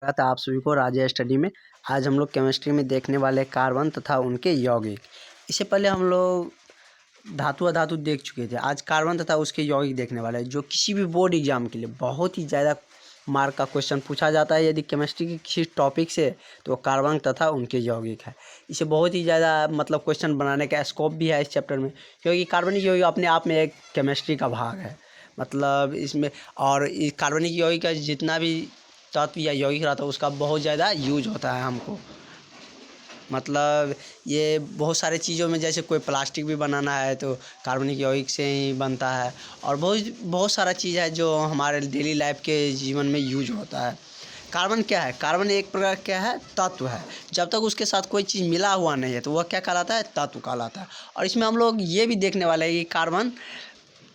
स्वागत है आप सभी को राजे स्टडी में। आज हम लोग केमिस्ट्री में देखने वाले कार्बन तथा उनके यौगिक। इससे पहले हम लोग धातु अधातु देख चुके थे। आज कार्बन तथा उसके यौगिक देखने वाले हैं, जो किसी भी बोर्ड एग्जाम के लिए बहुत ही ज़्यादा मार्क का क्वेश्चन पूछा जाता है। यदि केमिस्ट्री के किसी टॉपिक से तो कार्बन तथा उनके यौगिक है। इसे बहुत ही ज़्यादा मतलब क्वेश्चन बनाने का स्कोप भी है इस चैप्टर में, क्योंकि कार्बनिक यौगिक अपने आप में एक केमिस्ट्री का भाग है। मतलब इसमें और इस कार्बनिक यौगिक का जितना भी तत्व या यौगिक रहता है उसका बहुत ज़्यादा यूज होता है हमको। मतलब ये बहुत सारे चीज़ों में, जैसे कोई प्लास्टिक भी बनाना है तो कार्बनिक यौगिक से ही बनता है। और बहुत सारा चीज़ है जो हमारे डेली लाइफ के जीवन में यूज होता है। कार्बन क्या है? कार्बन एक प्रकार क्या है? तत्व है। जब तक उसके साथ कोई चीज़ मिला हुआ नहीं है तो वह क्या कहलाता है? तत्व कहलाता है। और इसमें हम लोग ये भी देखने वाले हैं कि कार्बन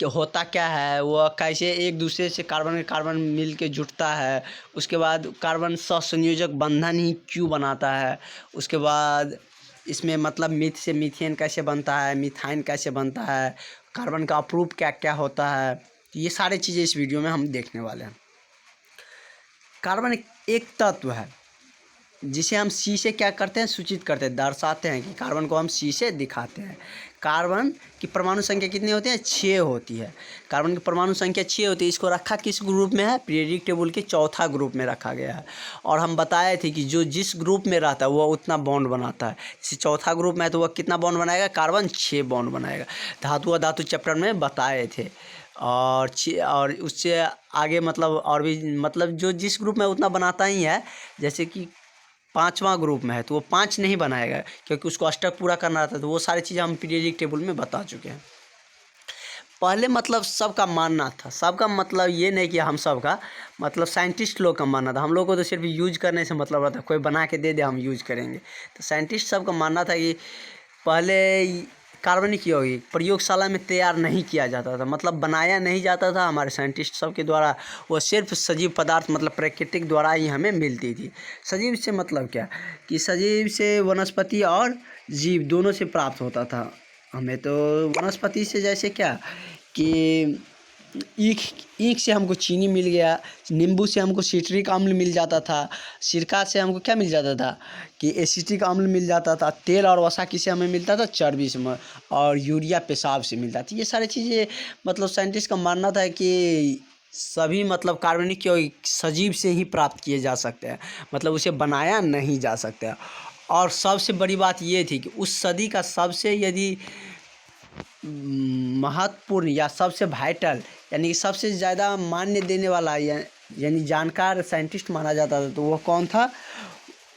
होता क्या है, वह कैसे एक दूसरे से कार्बन मिल के जुड़ता है। उसके बाद कार्बन सहसंयोजक बंधन ही क्यों बनाता है। उसके बाद इसमें मतलब मीथ से मीथेन कैसे बनता है, मिथाइन कैसे बनता है, कार्बन का अप्रूप क्या क्या होता है। ये सारी चीज़ें इस वीडियो में हम देखने वाले हैं। कार्बन एक तत्व है जिसे हम सी से क्या करते हैं? सूचित करते हैं, दर्शाते हैं कि कार्बन को हम सी से दिखाते हैं। कार्बन की परमाणु संख्या कितनी होती है? 6 होती है। कार्बन की परमाणु संख्या 6 होती है। इसको रखा किस ग्रुप में है? पीरियडिक टेबल के चौथा ग्रुप में रखा गया है। और हम बताए थे कि जो जिस ग्रुप में रहता है वह उतना बॉन्ड बनाता है। जैसे चौथा ग्रुप में है तो वह कितना बॉन्ड बनाएगा? कार्बन 6 बॉन्ड बनाएगा। धातु अधातु चैप्टर में बताए थे। और उससे आगे मतलब और भी मतलब जो जिस ग्रुप में उतना बनाता ही है। जैसे कि 5वां ग्रुप में है तो वो 5 नहीं बनाएगा, क्योंकि उसको अष्टक पूरा करना रहता है। तो वो सारी चीज़ें हम पीरियडिक टेबल में बता चुके हैं। पहले मतलब सबका मानना था, सबका मतलब ये नहीं कि हम सबका मतलब साइंटिस्ट लोग का मानना था। हम लोग को तो सिर्फ यूज करने से मतलब रहता है, कोई बना के दे दे हम यूज करेंगे। तो साइंटिस्ट सबका मानना था कि पहले कार्बनिक यौगिक प्रयोगशाला में तैयार नहीं किया जाता था, मतलब बनाया नहीं जाता था हमारे साइंटिस्ट सब के द्वारा। वो सिर्फ सजीव पदार्थ मतलब प्राकृतिक द्वारा ही हमें मिलती थी। सजीव से मतलब क्या कि सजीव से वनस्पति और जीव दोनों से प्राप्त होता था हमें। तो वनस्पति से जैसे क्या कि ईख ईख से हमको चीनी मिल गया, नींबू से हमको सिट्रिक अम्ल मिल जाता था, सिरका से हमको क्या मिल जाता था कि एसिटिक अम्ल मिल जाता था, तेल और वसा किसे हमें मिलता था? चर्बी से, और यूरिया पेशाब से मिलता था। ये सारी चीज़ें मतलब साइंटिस्ट का मानना था कि सभी मतलब कार्बनिक यौगिक सजीव से ही प्राप्त किए जा सकते हैं, मतलब उसे बनाया नहीं जा सकता। और सबसे बड़ी बात ये थी कि उस सदी का सबसे यदि महत्वपूर्ण या सबसे वाइटल यानी कि सबसे ज़्यादा मान्य देने वाला यानी जानकार साइंटिस्ट माना जाता था, तो वह कौन था?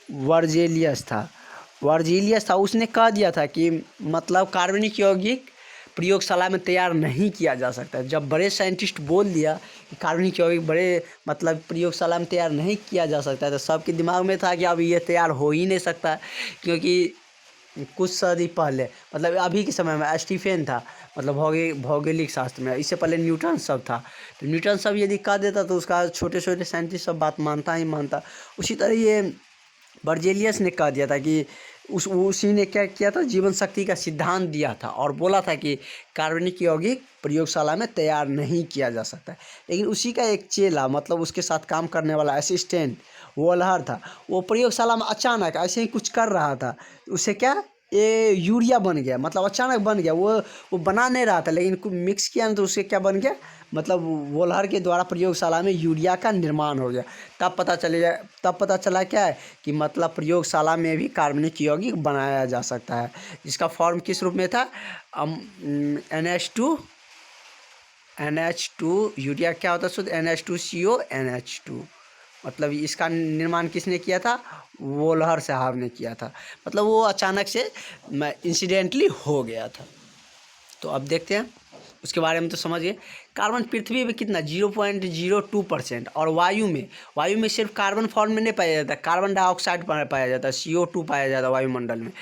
वर्जेलियस था। उसने कह दिया था कि मतलब कार्बनिक यौगिक प्रयोगशाला में तैयार नहीं किया जा सकता। जब बड़े साइंटिस्ट बोल दिया कि कार्बनिक यौगिक बड़े मतलब प्रयोगशाला में तैयार नहीं किया जा सकता, तो सबके दिमाग में था कि अब ये तैयार हो ही नहीं सकता, क्योंकि कुछ सदी पहले मतलब अभी के समय में स्टीफेन था, मतलब भौगोलिक शास्त्र में। इससे पहले न्यूटन सब था। तो न्यूटन सब यदि कह देता तो उसका छोटे छोटे साइंटिस्ट सब बात मानता ही मानता। उसी तरह ये बर्जेलियस ने कह दिया था कि उसी ने क्या किया था? जीवन शक्ति का सिद्धांत दिया था और बोला था कि कार्बनिक यौगिक प्रयोगशाला में तैयार नहीं किया जा सकता। लेकिन उसी का एक चेला मतलब उसके साथ काम करने वाला असिस्टेंट वोल्हर था, वो प्रयोगशाला में अचानक ऐसे ही कुछ कर रहा था। उसे क्या ये यूरिया बन गया, मतलब अचानक बन गया। वो बना नहीं रहा था, लेकिन मिक्स किया ना तो उससे क्या बन गया? मतलब वोल्हर के द्वारा प्रयोगशाला में यूरिया का निर्माण हो गया। तब पता चला क्या है कि मतलब प्रयोगशाला में भी कार्बनिक यौगिक बनाया जा सकता है, जिसका फॉर्म किस रूप में था? NH2 यूरिया क्या होता है? शुद्ध NH2CO NH2। मतलब इसका निर्माण किसने किया था? वोल्हर साहब ने किया था। मतलब वो अचानक से इंसिडेंटली हो गया था। तो अब देखते हैं उसके बारे में। तो समझिए कार्बन पृथ्वी में कितना 0.02%, और वायु में सिर्फ कार्बन फॉर्म में नहीं पाया जाता, कार्बन डाइऑक्साइड पाया जाता है, CO2 पाया जाता है वायुमंडल में।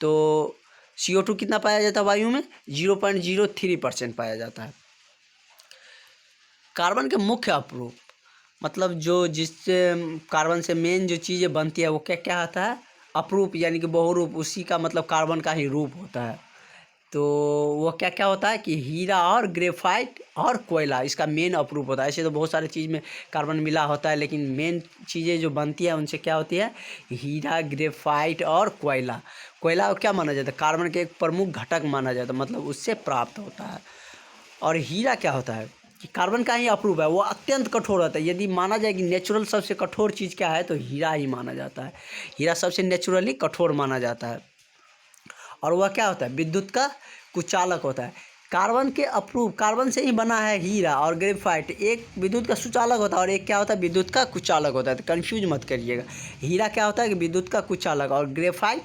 तो CO2 कितना पाया जाता है वायु में? 0.03% पाया जाता है। कार्बन के मुख्य अपरूप मतलब जो जिससे कार्बन से मेन जो चीज़ें बनती है वो क्या क्या आता है? अपरूप यानी कि बहुरूप। उसी का मतलब कार्बन का ही रूप होता है। तो वो क्या क्या होता है कि हीरा और ग्रेफाइट और कोयला इसका मेन अप्रूव होता है। ऐसे तो बहुत सारे चीज़ में कार्बन मिला होता है, लेकिन मेन चीज़ें जो बनती है उनसे क्या होती है, हीरा, ग्रेफाइट और कोयला। कोयला को क्या माना जाता है, कार्बन के एक प्रमुख घटक माना जाता है, मतलब उससे प्राप्त होता है। और हीरा क्या होता है कि कार्बन का ही अप्रूव है, वो अत्यंत कठोर होता है। यदि माना जाए कि नेचुरल सबसे कठोर चीज़ क्या है तो हीरा ही माना जाता है। हीरा सबसे नेचुरली कठोर माना जाता है। और वह क्या होता है, विद्युत का कुचालक होता है। कार्बन के अप्रूव, कार्बन से ही बना है हीरा और ग्रेफाइट, एक विद्युत का सुचालक होता है और एक क्या होता है, विद्युत का कुचालक होता है। तो कन्फ्यूज मत करिएगा। हीरा क्या होता है कि विद्युत का कुचालक, और ग्रेफाइट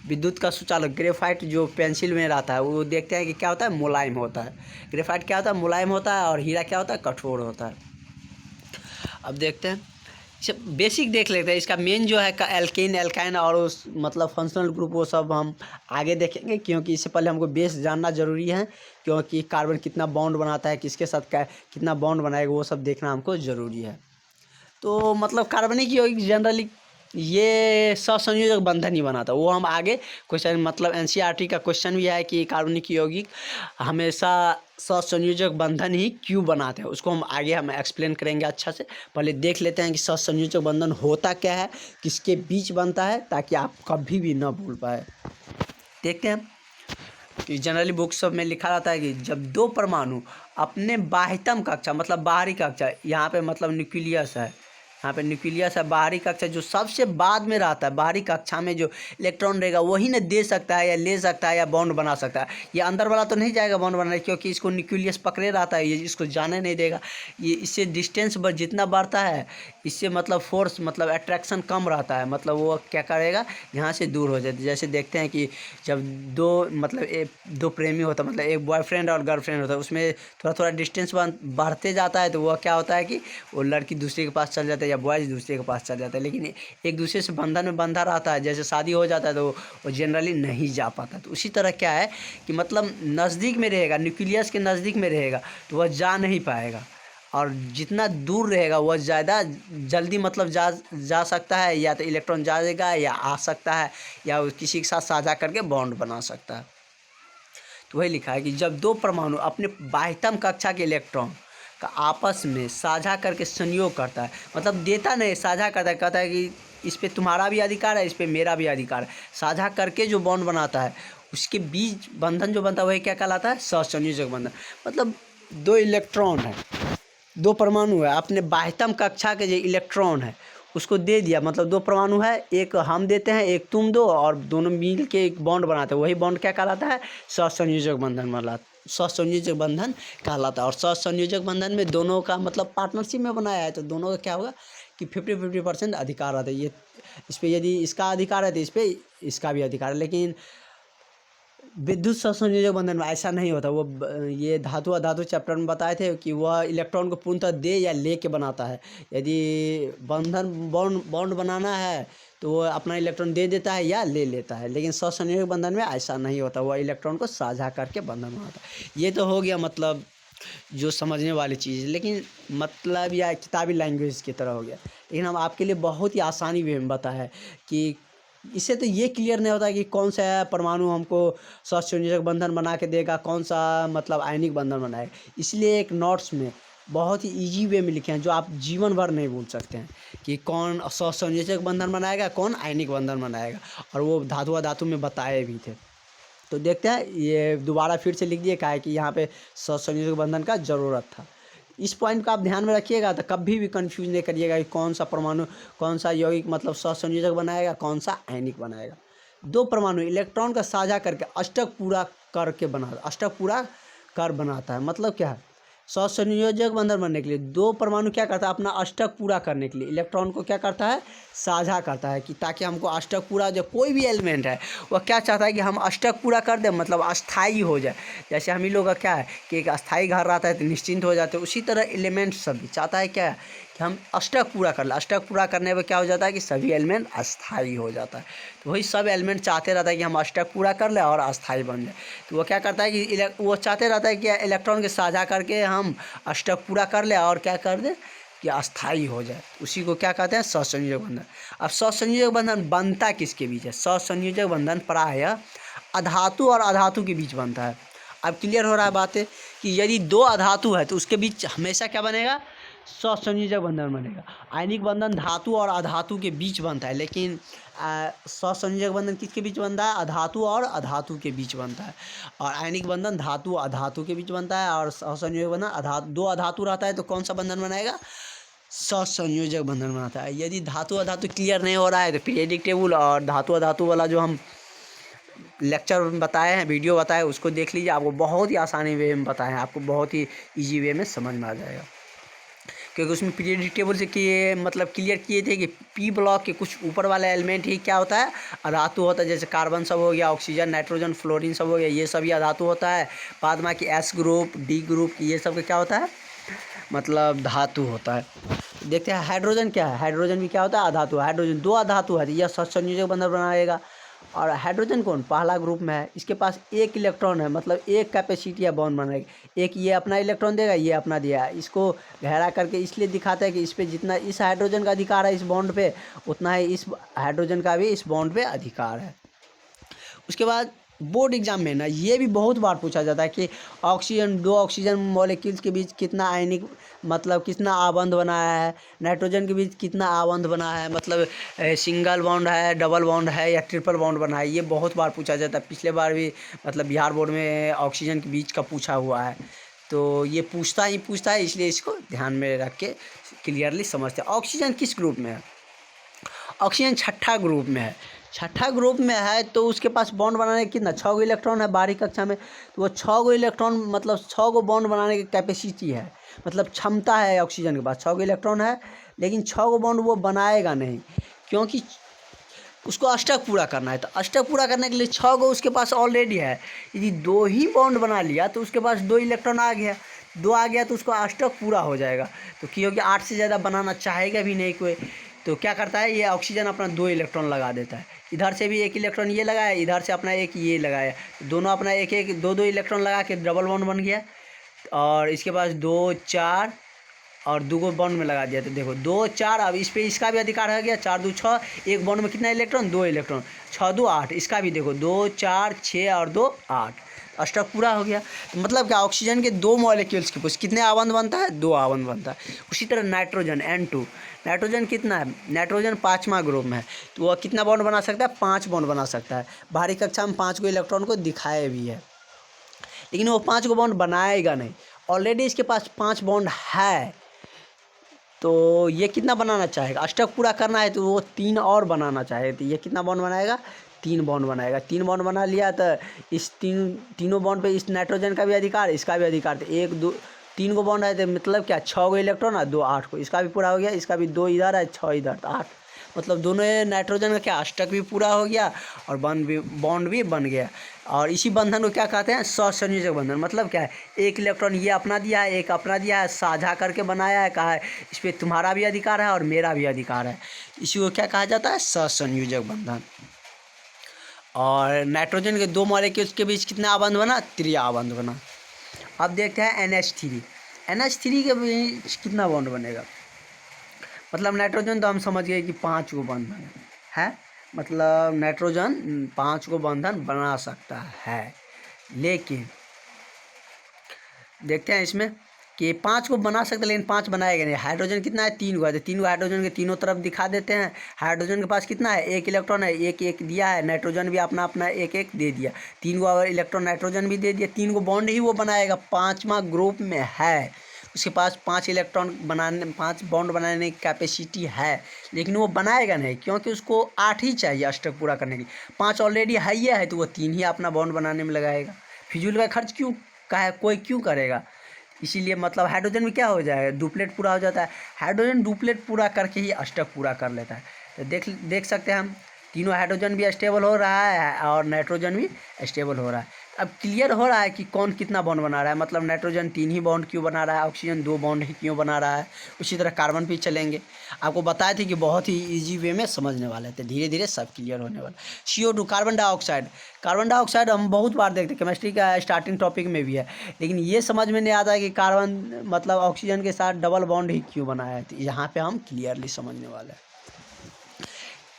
विद्युत का सुचालक। ग्रेफाइट जो पेंसिल में रहता है वो देखते हैं कि क्या होता है, मुलायम होता है। ग्रेफाइट क्या होता है, मुलायम होता है, और हीरा क्या होता है, कठोर होता है। अब देखते हैं, इसे बेसिक देख लेते हैं। इसका मेन जो है एल्केन, एल्काइन और उस मतलब फंक्शनल ग्रुप, वो सब हम आगे देखेंगे, क्योंकि इससे पहले हमको बेस जानना ज़रूरी है। क्योंकि कार्बन कितना बॉन्ड बनाता है, किसके साथ कितना बॉन्ड बनाएगा, वो सब देखना हमको ज़रूरी है। तो मतलब कार्बनिक यौगिक जनरली ये सहसंयोजक बंधन ही बनाता है। वो हम आगे क्वेश्चन, मतलब एनसीईआरटी का क्वेश्चन भी है कि कार्बनिक यौगिक हमेशा सहसंयोजक बंधन ही क्यों बनाते हैं, उसको हम आगे एक्सप्लेन करेंगे अच्छा से। पहले देख लेते हैं कि सहसंयोजक बंधन होता क्या है, किसके बीच बनता है, ताकि आप कभी भी ना भूल पाए। देखते हैं कि जनरली बुक सब में लिखा रहता है कि जब दो परमाणु अपने बाह्यतम कक्षा, मतलब बाहरी कक्षा, यहाँ पे मतलब न्यूक्लियस है, यहाँ पे न्यूक्लियस है, बाहरी कक्षा जो सबसे बाद में रहता है, बाहरी कक्षा में जो इलेक्ट्रॉन रहेगा वही ना दे सकता है या ले सकता है या बॉन्ड बना सकता है। ये अंदर वाला तो नहीं जाएगा बॉन्ड बनाने, क्योंकि इसको न्यूक्लियस पकड़े रहता है, ये इसको जाने नहीं देगा। ये इससे डिस्टेंस जितना बढ़ता है, इससे मतलब फोर्स, मतलब अट्रैक्शन कम रहता है, मतलब वो क्या करेगा, यहाँ से दूर हो जाता है। जैसे देखते हैं कि जब दो मतलब दो प्रेमी होता है, मतलब एक बॉयफ्रेंड और गर्लफ्रेंड होता है, उसमें थोड़ा थोड़ा डिस्टेंस बढ़ते जाता है, तो वह क्या होता है कि वो लड़की दूसरे के पास चल जाता है या बॉयज दूसरे के पास चल जाता है। लेकिन एक दूसरे से बंधन में बंधा रहता है, जैसे शादी हो जाता है तो वो जनरली नहीं जा पाता। तो उसी तरह क्या है कि मतलब नज़दीक में रहेगा, न्यूक्लियस के नज़दीक में रहेगा तो वह जा नहीं पाएगा, और जितना दूर रहेगा वह ज़्यादा जल्दी मतलब जा सकता है, या तो इलेक्ट्रॉन जाएगा या आ सकता है, या किसी के साथ साझा करके बॉन्ड बना सकता है। तो वही लिखा है कि जब दो परमाणु अपने बाह्यतम कक्षा के इलेक्ट्रॉन का आपस में साझा करके संयोग करता है, मतलब देता नहीं, साझा करता है, कहता है कि इस पे तुम्हारा भी अधिकार है, इस पे मेरा भी अधिकार है, साझा करके जो बॉन्ड बनाता है उसके बीच बंधन जो बनता है वही क्या कहलाता है, सहसंयोजक बंधन। मतलब दो इलेक्ट्रॉन है, दो परमाणु है, अपने बाह्यतम कक्षा के जो इलेक्ट्रॉन है उसको दे दिया, मतलब दो परमाणु है, एक हम देते हैं एक तुम दो, और दोनों मिल के एक बॉन्ड बनाते हैं, वही बॉन्ड क्या कहलाता है, सहसंयोजक बंधन सहसंयोजक बंधन कहलाता है। और सहसंयोजक बंधन में दोनों का मतलब पार्टनरशिप में बनाया है, तो दोनों का क्या होगा कि 50-50% अधिकार रहता है। ये इस पर यदि इसका अधिकार है तो इस पर इसका भी अधिकार है। लेकिन विद्युत सहसंयोजक बंधन में ऐसा नहीं होता। वो ये धातु अधातु चैप्टर में बताए थे कि वह इलेक्ट्रॉन को पूर्णतः दे या ले के बनाता है। यदि बंधन बॉन्ड बनाना है तो वो अपना इलेक्ट्रॉन दे देता है या ले लेता है, लेकिन सहसंयोजक बंधन में ऐसा नहीं होता, वह इलेक्ट्रॉन को साझा करके बंधन बनाता है। ये तो हो गया मतलब जो समझने वाली चीज़, लेकिन मतलब या किताबी लैंग्वेज की तरह हो गया। लेकिन हम आपके लिए बहुत ही आसानी वे में बताया है कि इससे तो ये क्लियर नहीं होता कि कौन सा परमाणु हमको सहसंयोजक बंधन बना के देगा, कौन सा मतलब आयनिक बंधन बनाएगा। इसलिए एक नोट्स में बहुत ही इजी वे में लिखे हैं जो आप जीवन भर नहीं भूल सकते हैं कि कौन सहसंयोजक बंधन बनाएगा, कौन आयनिक बंधन बनाएगा, और वो धातु धातु में बताए भी थे। तो देखते हैं, ये दोबारा फिर से लिख दिए क्या है कि यहाँ पे सहसंयोजक बंधन का ज़रूरत था। इस पॉइंट को आप ध्यान में रखिएगा, तो कभी भी कंफ्यूज नहीं करिएगा कि कौन सा परमाणु, कौन सा यौगिक मतलब सहसंयोजक बनाएगा, कौन सा आयनिक बनाएगा। दो परमाणु इलेक्ट्रॉन का साझा करके अष्टक पूरा करके अष्टक पूरा कर बनाता है। मतलब क्या है, सहसंयोजक बंधन बनने के लिए दो परमाणु क्या करता है, अपना अष्टक पूरा करने के लिए इलेक्ट्रॉन को क्या करता है, साझा करता है, कि ताकि हमको अष्टक पूरा, जो कोई भी एलिमेंट है वह क्या चाहता है कि हम अष्टक पूरा कर दें, मतलब अस्थाई हो जाए। जैसे हम ही लोग का क्या है कि एक अस्थाई घर रहता है तो निश्चिंत हो जाते हैं, उसी तरह एलिमेंट सब भी चाहता है क्या है कि हम अष्टक पूरा कर लें। अष्टक पूरा करने में क्या हो जाता है कि सभी एलिमेंट अस्थाई हो जाता है। तो वही सब एलिमेंट चाहते रहता है कि हम अष्टक पूरा कर लें और अस्थाई बन जाए। तो वो क्या करता है कि वो चाहते रहता है कि इलेक्ट्रॉन के साझा करके हम अष्टक पूरा कर लें और क्या कर दें कि अस्थाई हो जाए। उसी को क्या कहते हैं, सहसंयोजक बंधन। अब सहसंयोजक बंधन बनता किसके बीच है, सहसंयोजक बंधन प्रायः अधातु और अधातु के बीच बनता है। अब क्लियर हो रहा है बातें कि यदि दो अधातु है तो उसके बीच हमेशा क्या बनेगा, सहसंयोजक बंधन बनेगा। आयनिक बंधन धातु और अधातु के बीच बनता है, लेकिन सहसंयोजक बंधन किसके बीच बनता है, अधातु और अधातु के बीच बनता है। और आयनिक बंधन धातु अधातु के बीच बनता है, और सहसंयोजक बंधन दो अधातु रहता है तो कौन सा बंधन बनाएगा, सहसंयोजक बंधन बनाता है। यदि धातु अधातु क्लियर नहीं हो रहा है तो पीरियोडिक टेबल और धातु अधातु वाला जो हम लेक्चर बताए हैं, वीडियो बताए, उसको देख लीजिए। आपको बहुत ही आसानी वे में बताए हैं, आपको बहुत ही इजी वे में समझ में आ जाएगा, क्योंकि उसमें पीरियोडिक टेबल से किए मतलब क्लियर किए थे कि पी ब्लॉक के कुछ ऊपर वाला एलिमेंट ही क्या होता है, अधातु होता है। जैसे कार्बन सब हो गया, ऑक्सीजन, नाइट्रोजन, फ्लोरीन सब हो गया, ये सब ही अधातु होता है। बाद में कि एस ग्रुप, डी ग्रुप, ये सब का क्या होता है, मतलब धातु होता है। देखते हैं हाइड्रोजन क्या है, हाइड्रोजन भी क्या होता है, अधातु। हाइड्रोजन दो अधातु है, यह सहसंयोजक बंधन बनाएगा। और हाइड्रोजन कौन, पहला ग्रुप में है, इसके पास एक इलेक्ट्रॉन है, मतलब एक कैपेसिटी है बॉन्ड बनाने की। एक ये अपना इलेक्ट्रॉन देगा, ये अपना दिया है। इसको गहरा करके इसलिए दिखाता है कि इस पे जितना इस हाइड्रोजन का अधिकार है इस बॉन्ड पे, उतना ही इस हाइड्रोजन का भी इस बॉन्ड पे अधिकार है। उसके बाद बोर्ड एग्जाम में ना ये भी बहुत बार पूछा जाता है कि दो ऑक्सीजन मॉलिक्यूल्स के बीच कितना आयनिक मतलब कितना आबंध बना है, नाइट्रोजन के बीच कितना आबंध बना है, मतलब सिंगल बॉन्ड है, डबल बॉन्ड है या ट्रिपल बॉन्ड बना है। ये बहुत बार पूछा जाता है। पिछले बार भी मतलब बिहार बोर्ड में ऑक्सीजन के बीच का पूछा हुआ है, तो ये पूछता है, इसलिए इसको ध्यान में रख के क्लियरली समझते हैं। ऑक्सीजन किस ग्रुप में है, ऑक्सीजन छठा ग्रुप में है। छठा ग्रुप में है तो उसके पास बॉन्ड बनाने के कितना 6 गो इलेक्ट्रॉन है बारहवीं कक्षा में, तो वो 6 गो इलेक्ट्रॉन मतलब 6 गो बॉन्ड बनाने की कैपेसिटी है, मतलब क्षमता है ऑक्सीजन के पास। 6 गो इलेक्ट्रॉन है, लेकिन 6 गो बॉन्ड वो बनाएगा नहीं, क्योंकि उसको अष्टक पूरा करना है। तो अष्टक पूरा करने के लिए 6 गो उसके पास ऑलरेडी है। यदि 2 ही बॉन्ड बना लिया तो उसके पास 2 इलेक्ट्रॉन आ गया, 2 आ गया तो उसको अष्टक पूरा हो जाएगा। तो क्योंकि 8 से ज़्यादा बनाना चाहेगा भी नहीं कोई, तो क्या करता है ये ऑक्सीजन अपना 2 इलेक्ट्रॉन लगा देता है। इधर से भी 1 इलेक्ट्रॉन ये लगाया, इधर से अपना 1 ये लगाया, दोनों अपना 1 2 इलेक्ट्रॉन लगा के डबल बॉन्ड बन गया। और इसके पास 2 4 और 2 गो बॉन्ड में लगा दिया, तो देखो 2 4, अब इस पे इसका भी अधिकार हो गया, 4 2 6, एक बॉन्ड में कितना इलेक्ट्रॉन, 2 इलेक्ट्रॉन, 6 2 8, इसका भी देखो 2 4 6 और 2 8, अष्टक पूरा हो गया। तो मतलब क्या, ऑक्सीजन के 2 मॉलिक्यूल्स के पास कितने आबंध बनता है, 2 आबंध बनता है। उसी तरह नाइट्रोजन N2, नाइट्रोजन कितना है, नाइट्रोजन 5वां ग्रुप में है, तो वह कितना बॉन्ड बना सकता है, 5 बॉन्ड बना सकता है। बाहरी कक्षा में 5 गो इलेक्ट्रॉन को दिखाए भी है, लेकिन वो 5 गो बॉन्ड बनाएगा नहीं, ऑलरेडी इसके पास 5 बॉन्ड है। तो ये कितना बनाना चाहेगा, अष्टक पूरा करना है तो वो 3 और बनाना चाहे, तो ये कितना बॉन्ड बनाएगा, 3 बॉन्ड बनाएगा। 3 बॉन्ड बना लिया तो इस तीनों बॉन्ड पे इस नाइट्रोजन का भी अधिकार, इसका भी अधिकार। तो 1 2 3 गो बॉन्ड है, तो मतलब क्या 6 गो इलेक्ट्रॉन है, 2 8 को, इसका भी पूरा हो गया, इसका भी 2 इधर है 6 इधर, तो 8, मतलब दोनों नाइट्रोजन का क्या अष्टक भी पूरा हो गया और बॉन्ड भी बन गया। और इसी बंधन को क्या कहते हैं, सहसंयोजक बंधन। मतलब क्या है, 1 इलेक्ट्रॉन ये अपना दिया है, 1 अपना दिया है, साझा करके बनाया है, कहा है इस पर तुम्हारा भी अधिकार है और मेरा भी अधिकार है। इसी को क्या कहा जाता है, सहसंयोजक बंधन। और नाइट्रोजन के 2 मॉलिक्यूल्स के बीच कितना आबंध बना, 3 आबंध बना। अब देखते हैं NH3 के बीच कितना बॉन्ड बनेगा। मतलब नाइट्रोजन तो हम समझ गए कि 5 गो बंधन है, मतलब नाइट्रोजन 5 गो बंधन बना सकता है, लेकिन देखते हैं इसमें कि 5 को बना सकते, लेकिन 5 बनाएगा नहीं। हाइड्रोजन कितना है, 3 गो है, तो 3 गो हाइड्रोजन के तीनों तरफ दिखा देते हैं। हाइड्रोजन के पास कितना है, 1 इलेक्ट्रॉन है, 1 1 दिया है, नाइट्रोजन भी अपना अपना 1 1 दे दिया, 3 गो इलेक्ट्रॉन नाइट्रोजन भी दे दिया, 3 गो बॉन्ड ही वो बनाएगा, 5वां ग्रुप में है, उसके पास 5 इलेक्ट्रॉन बनाने 5 बॉन्ड बनाने की कैपेसिटी है, लेकिन वो बनाएगा नहीं, क्योंकि उसको 8 ही चाहिए अष्टक पूरा करने की। 5 ऑलरेडी है ही है, तो वो 3 ही अपना बॉन्ड बनाने में लगाएगा। फिजूल का खर्च क्यों का है, कोई क्यों करेगा। इसीलिए मतलब हाइड्रोजन में क्या हो जाएगा, डुप्लेट पूरा हो जाता है। हाइड्रोजन डुप्लेट पूरा करके ही अष्टक पूरा कर लेता है। तो देख सकते हैं हम, तीनों हाइड्रोजन भी स्टेबल हो रहा है और नाइट्रोजन भी स्टेबल हो रहा है। अब क्लियर हो रहा है कि कौन कितना बॉन्ड बना रहा है, मतलब नाइट्रोजन 3 ही बॉन्ड क्यों बना रहा है, ऑक्सीजन 2 बॉन्ड ही क्यों बना रहा है। उसी तरह कार्बन पे चलेंगे, आपको बताए थे कि बहुत ही इजी वे में समझने वाले थे, धीरे धीरे सब क्लियर होने वाला। CO2 कार्बन डाइऑक्साइड हम बहुत बार देखते हैं, केमिस्ट्री का स्टार्टिंग टॉपिक में भी है, लेकिन ये समझ में नहीं आता है कि कार्बन मतलब ऑक्सीजन के साथ डबल बॉन्ड ही क्यों बनाया है। तो यहाँ पर हम क्लियरली समझने वाले हैं।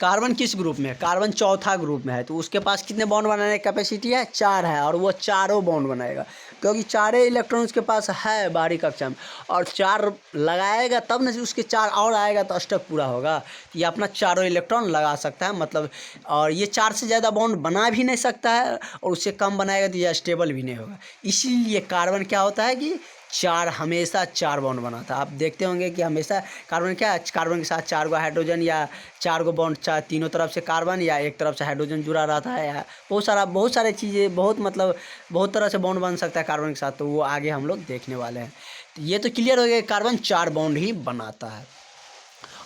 कार्बन किस ग्रुप में है? कार्बन चौथा ग्रुप में है, तो उसके पास कितने बॉन्ड बनाने की कैपेसिटी है? 4 है, और वो चारों बॉन्ड बनाएगा, क्योंकि चारे इलेक्ट्रॉन उसके पास है बाहरी कक्षा में, और 4 लगाएगा तब न उसके 4 और आएगा तो अष्टक पूरा होगा। ये अपना चारों इलेक्ट्रॉन लगा सकता है, मतलब, और ये 4 से ज़्यादा बॉन्ड बना भी नहीं सकता है, और उससे कम बनाएगा तो ये स्टेबल भी नहीं होगा। इसीलिए कार्बन क्या होता है कि 4 हमेशा 4 बॉन्ड बनाता है। आप देखते होंगे कि हमेशा कार्बन क्या, कार्बन के साथ 4 गो हाइड्रोजन या 4 गो बॉन्ड, तीनों तरफ से कार्बन या एक तरफ से हाइड्रोजन जुड़ा रहता है, या बहुत सारे चीज़ें, बहुत तरह से बॉन्ड बन सकता है कार्बन के साथ, तो वो आगे हम लोग देखने वाले हैं। तो ये तो क्लियर हो गया, कार्बन 4 बॉन्ड ही बनाता है।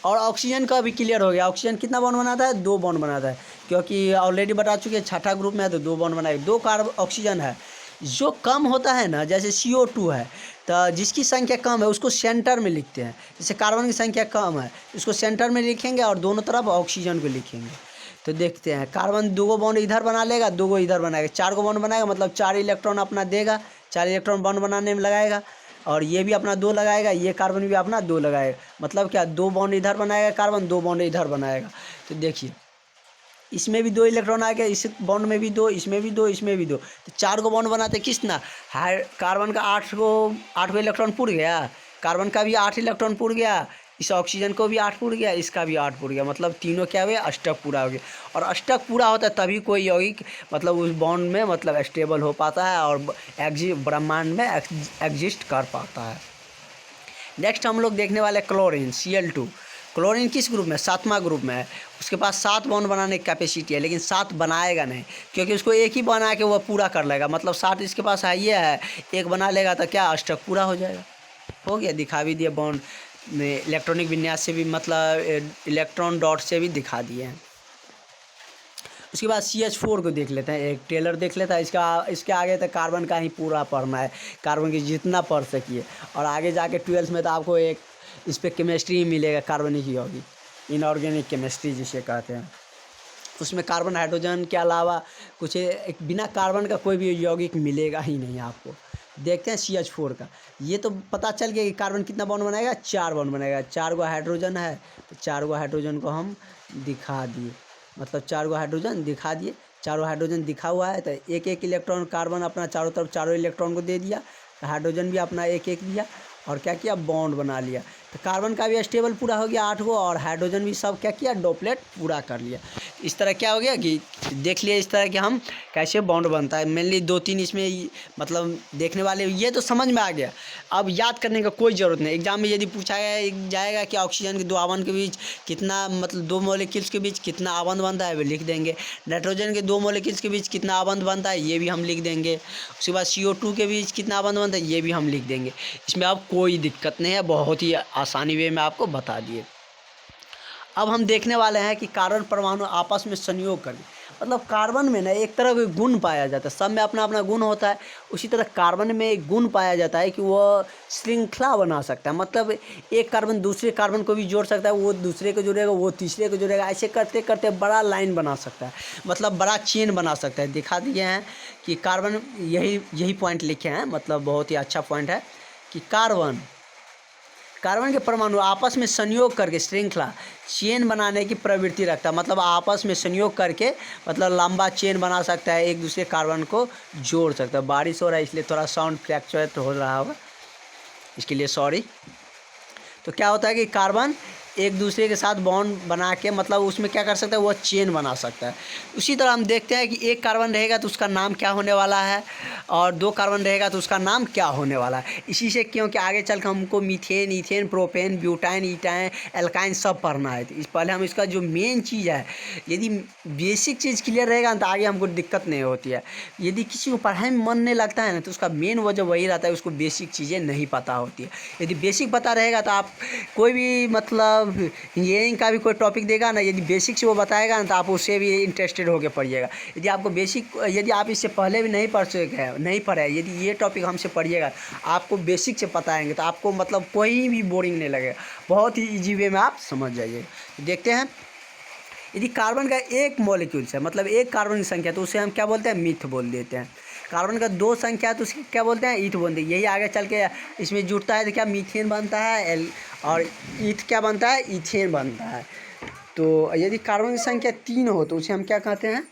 और ऑक्सीजन का भी क्लियर हो गया, ऑक्सीजन कितना बॉन्ड बनाता है? 2 बॉन्ड बनाता है, क्योंकि ऑलरेडी बता चुके हैं छठा ग्रुप में है तो 2 बॉन्ड बनाएगा। 2 कार्बन ऑक्सीजन है। जो कम होता है ना, जैसे CO2 है, तो जिसकी संख्या कम है उसको सेंटर में लिखते हैं। जैसे कार्बन की संख्या कम है, इसको सेंटर में लिखेंगे और दोनों तरफ ऑक्सीजन को लिखेंगे। तो देखते हैं, कार्बन 2 गो बॉन्ड इधर बना लेगा, 2 गो इधर बनाएगा, 4 गो बॉन्ड बनाएगा, मतलब 4 इलेक्ट्रॉन अपना देगा, 4 इलेक्ट्रॉन बॉन्ड बनाने में लगाएगा, और ये भी अपना 2 लगाएगा, ये कार्बन भी अपना 2 लगाएगा, मतलब क्या, 2 बॉन्ड इधर बनाएगा कार्बन, 2 बॉन्ड इधर बनाएगा। तो देखिए, इसमें भी 2 इलेक्ट्रॉन आ गया, इस बॉन्ड में भी 2, इसमें भी 2, इसमें भी 2, तो 4 गो बॉन्ड बनाते कितना, कार्बन का 8 गो इलेक्ट्रॉन पुर गया, कार्बन का भी 8 इलेक्ट्रॉन पुर गया, इस ऑक्सीजन को भी 8 पुर गया, इसका भी 8 पुर गया, मतलब तीनों क्या हुए, अष्टक पूरा हो गया। और अष्टक पूरा होता है तभी कोई यौगिक मतलब उस बॉन्ड में मतलब स्टेबल हो पाता है और ब्रह्मांड में एग्जिस्ट कर पाता है। नेक्स्ट हम लोग देखने वाले क्लोरीन, Cl2। क्लोरीन किस ग्रुप में? 7वां ग्रुप में है। उसके पास 7 बॉन्ड बनाने की कैपेसिटी है, लेकिन 7 बनाएगा नहीं, क्योंकि उसको एक ही बना के वह पूरा कर लेगा, मतलब 7 इसके पास है, ये है, एक बना लेगा तो क्या, अष्टक पूरा हो जाएगा। हो गया, दिखा भी दिया बॉन्ड में, इलेक्ट्रॉनिक विन्यास से भी, मतलब इलेक्ट्रॉन डॉट से भी दिखा दिए हैं। उसके बाद CH4 को देख लेते हैं, एक टेलर देख लेता है, इसके आगे तक कार्बन का ही पूरा पढ़ना है, कार्बन की जितना पढ़ सकिए, और आगे जाके 12th में तो आपको एक इस पर केमिस्ट्री मिलेगा, कार्बनिक यौगिक, इनऑर्गेनिक केमिस्ट्री जिसे कहते हैं। उसमें कार्बन हाइड्रोजन के अलावा कुछ एक बिना कार्बन का कोई भी यौगिक मिलेगा ही नहीं आपको। देखते हैं CH4 का, ये तो पता चल गया कि कार्बन कितना बॉन्ड बनाएगा, 4 बॉन्ड बनाएगा, 4 गो हाइड्रोजन है, तो 4 गो हाइड्रोजन को हम दिखा दिए, मतलब 4 गो हाइड्रोजन दिखा दिए, चारों हाइड्रोजन दिखा हुआ है, तो एक एक इलेक्ट्रॉन कार्बन अपना चारों तरफ चारों इलेक्ट्रॉन को दे दिया, तो हाइड्रोजन भी अपना एक एक दिया, और क्या किया, बॉन्ड बना लिया। तो कार्बन का भी स्टेबल पूरा हो गया 8 गो, और हाइड्रोजन भी सब क्या किया, डॉपलेट पूरा कर लिया। इस तरह क्या हो गया कि देख लिया इस तरह कि हम कैसे बॉन्ड बनता है। मेनली 2-3 इसमें मतलब देखने वाले, ये तो समझ में आ गया, अब याद करने का कोई ज़रूरत नहीं। एग्जाम में यदि पूछा जाएगा कि ऑक्सीजन के 2 आवन के बीच कितना, मतलब 2 मॉलिक्यूल्स के बीच कितना आबंध बनता है, वो लिख देंगे। नाइट्रोजन के 2 मॉलिक्यूल्स के बीच कितना आबंध बनता है, ये भी हम लिख देंगे। उसके बाद CO2 के बीच कितना आबंध बनता है, ये भी हम लिख देंगे। इसमें अब कोई दिक्कत नहीं है, बहुत ही आसानी वे में आपको बता दिए। अब हम देखने वाले हैं कि कार्बन परमाणु आपस में संयोग करें, मतलब कार्बन में ना एक तरह का गुण पाया जाता है, सब में अपना अपना गुण होता है, उसी तरह कार्बन में एक गुण पाया जाता है कि वह श्रृंखला बना सकता है, मतलब एक कार्बन दूसरे कार्बन को भी जोड़ सकता है, वो दूसरे को जोड़ेगा, वो तीसरे को जोड़ेगा, ऐसे करते करते बड़ा लाइन बना सकता है, मतलब बड़ा चेन बना सकता है। दिखा दिए हैं कि कार्बन, यही पॉइंट लिखे हैं, मतलब बहुत ही अच्छा पॉइंट है कि कार्बन के परमाणु आपस में संयोग करके श्रृंखला चेन बनाने की प्रवृत्ति रखता है, मतलब आपस में संयोग करके मतलब लंबा चेन बना सकता है, एक दूसरे कार्बन को जोड़ सकता है। बारिश हो रहा है इसलिए थोड़ा साउंड फ्लैक्चुएट हो रहा होगा, इसके लिए सॉरी। तो क्या होता है कि कार्बन एक दूसरे के साथ बॉन्ड बना के मतलब उसमें क्या कर सकता है, वो चेन बना सकता है। उसी तरह हम देखते हैं कि एक कार्बन रहेगा तो उसका नाम क्या होने वाला है, और 2 कार्बन रहेगा तो उसका नाम क्या होने वाला है। इसी से क्योंकि आगे चल कर हमको methane, ethane, propane, butyne, ethyne, alkyne सब पढ़ना है, तो इस पहले हम इसका जो मेन चीज़ है, यदि बेसिक चीज़ क्लियर रहेगा तो आगे हमको दिक्कत नहीं होती है। यदि किसी को पढ़ाई में मन नहीं लगता है ना, तो उसका मेन वजह वही रहता है, उसको बेसिक चीज़ें नहीं पता होती है। यदि बेसिक पता रहेगा तो आप कोई भी मतलब इंजीनियरिंग का भी कोई टॉपिक देगा ना, यदि बेसिक से वो बताएगा ना, तो आप उससे भी इंटरेस्टेड होकर पढ़िएगा। यदि आपको बेसिक, यदि आप इससे पहले भी नहीं पढ़े, यदि ये टॉपिक हमसे पढ़िएगा, आपको बेसिक से बताएंगे तो आपको मतलब कोई भी बोरिंग नहीं लगेगा, बहुत ही ईजी वे में आप समझ जाइएगा। देखते हैं, यदि कार्बन का एक मॉलिक्यूल है, मतलब एक कार्बन की संख्या, तो उसे हम क्या बोलते हैं, मिथ बोल देते हैं। कार्बन का 2 संख्या है तो उसकी क्या बोलते हैं, ईथ बोलते हैं। यही आगे चल के इसमें जुड़ता है तो क्या मीथेन बनता है, और ईथ क्या बनता है, ईथेन बनता है। तो यदि कार्बन की संख्या 3 हो तो उसे हम क्या कहते हैं?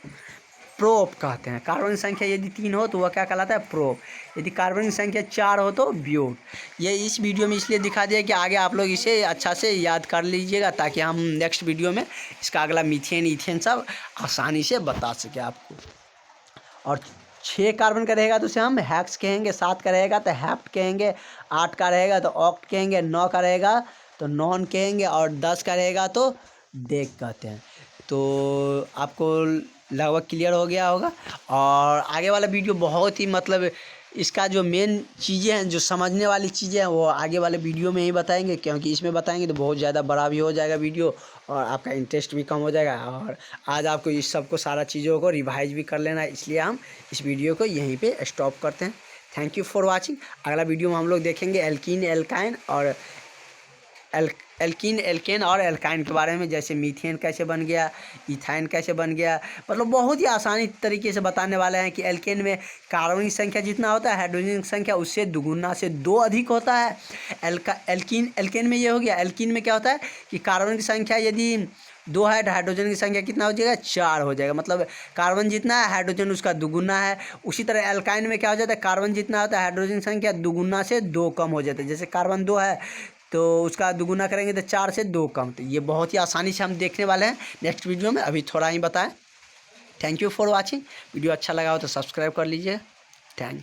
प्रोप कहते हैं। कार्बन की संख्या यदि 3 हो तो वह क्या कहलाता है? प्रोप। यदि कार्बन की संख्या 4 हो तो ब्यूट। ये इस वीडियो में इसलिए दिखा दिया कि आगे आप लोग इसे अच्छा से याद कर लीजिएगा, ताकि हम नेक्स्ट वीडियो में इसका अगला मीथेन ईथेन सब आसानी से बता सके आपको। और 6 कार्बन का रहेगा तो उसे हम हेक्स कहेंगे, 7 का रहेगा तो हेप्ट कहेंगे, 8 का रहेगा तो ऑक्ट कहेंगे, 9 का रहेगा तो नॉन कहेंगे, और 10 का रहेगा तो डेक कहते हैं। तो आपको लगभग क्लियर हो गया होगा। और आगे वाला वीडियो बहुत ही मतलब इसका जो मेन चीज़ें हैं, जो समझने वाली चीज़ें हैं, वो आगे वाले वीडियो में ही बताएंगे, क्योंकि इसमें बताएंगे तो बहुत ज़्यादा बड़ा भी हो जाएगा वीडियो और आपका इंटरेस्ट भी कम हो जाएगा। और आज आपको इस सब को सारा चीज़ों को रिवाइज भी कर लेना है, इसलिए हम इस वीडियो को यहीं पे स्टॉप करते हैं। Thank you for watching. अगला वीडियो में हम लोग देखेंगे एल्कीन एल्काइन और एल्कीन एल्केन और एल्काइन के बारे में, जैसे मीथेन कैसे बन गया, इथाइन कैसे बन गया। मतलब बहुत ही आसानी तरीके से बताने वाले हैं कि एल्केन में कार्बन की संख्या जितना होता है, हाइड्रोजन की संख्या उससे दुगुना से 2 अधिक होता है। एल्केन में ये हो गया। एल्कीन में क्या होता है कि कार्बन की संख्या यदि 2 है तो हाइड्रोजन की संख्या कितना हो जाएगा? 4 हो जाएगा। मतलब कार्बन जितना है हाइड्रोजन उसका दुगुना है। उसी तरह एल्काइन में क्या हो जाता है? कार्बन जितना होता है हाइड्रोजन की संख्या दुगुना से 2 कम हो जाता है। जैसे कार्बन 2 है तो उसका दुगुना करेंगे तो 4 से 2 कम। तो ये बहुत ही आसानी से हम देखने वाले हैं नेक्स्ट वीडियो में। अभी थोड़ा ही बताएं। Thank you for watching. Video अच्छा लगा हो तो सब्सक्राइब कर लीजिए। थैंक्स।